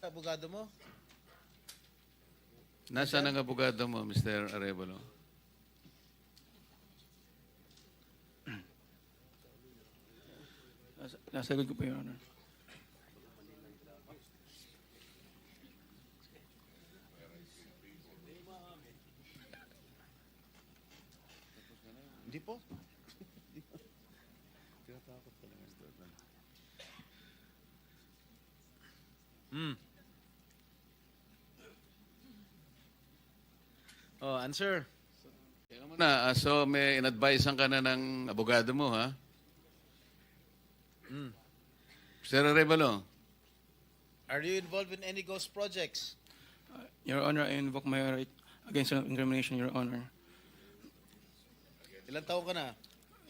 Abogado mo? Nasaan ang abogado mo, Mr. Arevalo? Nasa likod ko po, Your Honor. Hindi po. Oh, answer. So may in-advisean ka na ng abogado mo, ha? Mr. Arevalo, Are you involved in any ghost projects? Your Honor, I invoke my right against self-incrimination, Your Honor. Ilang taon ka na?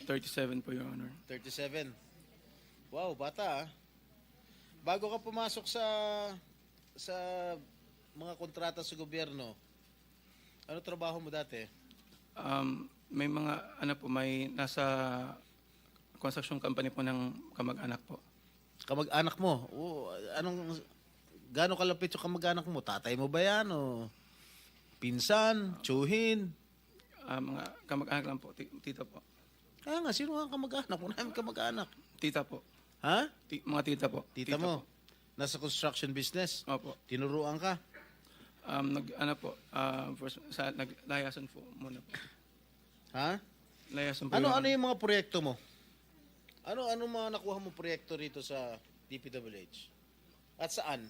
37 po, Your Honor. 37. Wow, bata ah. Bago ka pumasok sa mga kontrata sa gobyerno, ano trabaho mo dati? May mga, may nasa construction company po ng kamag-anak po. Kamag-anak mo? Gaano kalapit yung kamag-anak mo? Tatay mo ba yan? O pinsan? Tsuhin? Mga kamag-anak lang po, tita po. Kaya nga, sino ang kamag-anak? Wala namin kamag-anak. Tita po. Ha? Mga tita po. Tita mo? Po. Nasa construction business? Opo. Tinuruan ka? Naglayasan po muna po. Ha? Layasan po. Ano yung mga proyekto mo? Ano mga nakuha mo proyekto rito sa DPWH? At saan?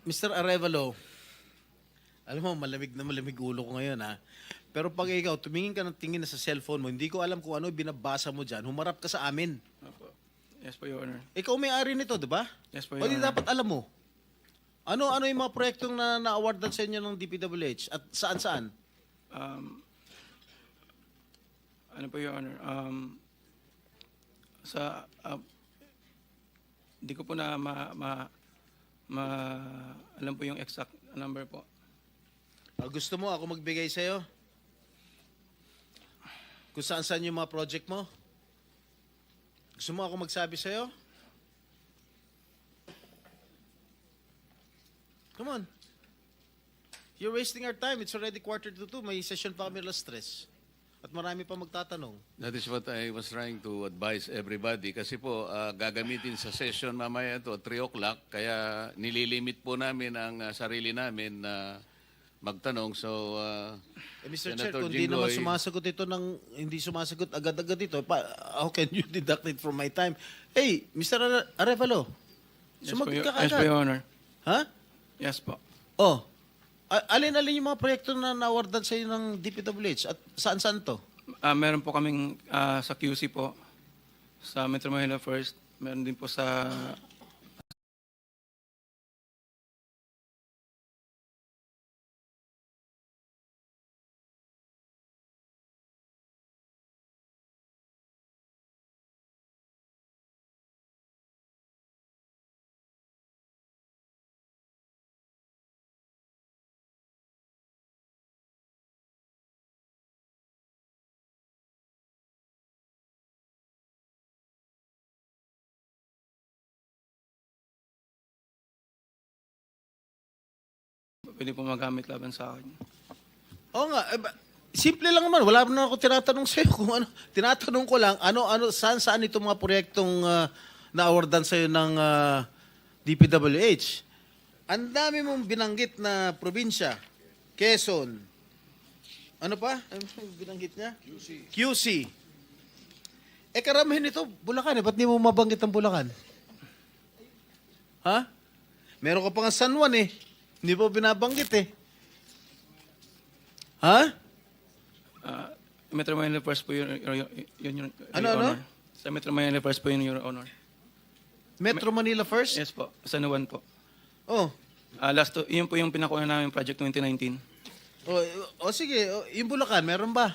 Mr. Arevalo, alam mo, malamig na malamig ulo ko ngayon ha. Pero pag ikaw, tumingin ka ng tingin na sa cellphone mo, hindi ko alam kung ano binabasa mo dyan, humarap ka sa amin. Opo. Yes po, Your Honor. Ikaw may-ari nito, di ba? Yes po, O Your di Honor. dapat alam mo. Ano yung mga proyektong na-awardan sa inyo ng DPWH? At saan-saan? Ano po, Your Honor? Hindi ko po na alam po yung exact number po. Gusto mo ako magbigay sa'yo? Kung saan-saan yung mga project mo? Gusto mo ako magsabi sa'yo? Come on. You're wasting our time. It's already 1:45. May session pa kami alas 3. At marami pa magtatanong. that is what I was trying to advise everybody. Kasi po, gagamitin sa session mamaya ito, 3 o'clock. Kaya nililimit po namin ang sarili namin na magtanong. So, Mr. Chair, Senator kung di naman Jinggoy, sumasagot ito hindi sumasagot agad-agad ito, how can you deduct it from my time? Hey, Mr. Arevalo, sumagot ka Yes po, kagad. Your Honor. Ha? Yes po. Oh, alin-alin yung mga proyekto na na-awardan sa iyo ng DPWH at saan-saan to? Meron po kaming sa QC po, sa Metro Manila First. Meron din po sa pwede po magamit laban sa akin. Oo nga, simple lang naman. Wala na ako tinatanong sa iyo kung ano. Tinatanong ko lang, saan itong mga proyektong na-awardan sa iyo ng DPWH? Ang dami mong binanggit na probinsya. Quezon. Ano pa? Ano binanggit niya? QC. Karamihan ito, Bulacan. Ba't di mo mabanggit ang Bulacan? Ha? Meron ka pa nga San Juan eh. Hindi po binabanggit eh. Ha? Metro Manila First po yun, Your Ano? Honor. Sa Metro Manila First po yun, Your Honor. Metro Manila first? Yes po, San Juan po. Oh. Yun po yung pinakuha namin project 2019. Sige. Yung Bulacan, meron ba?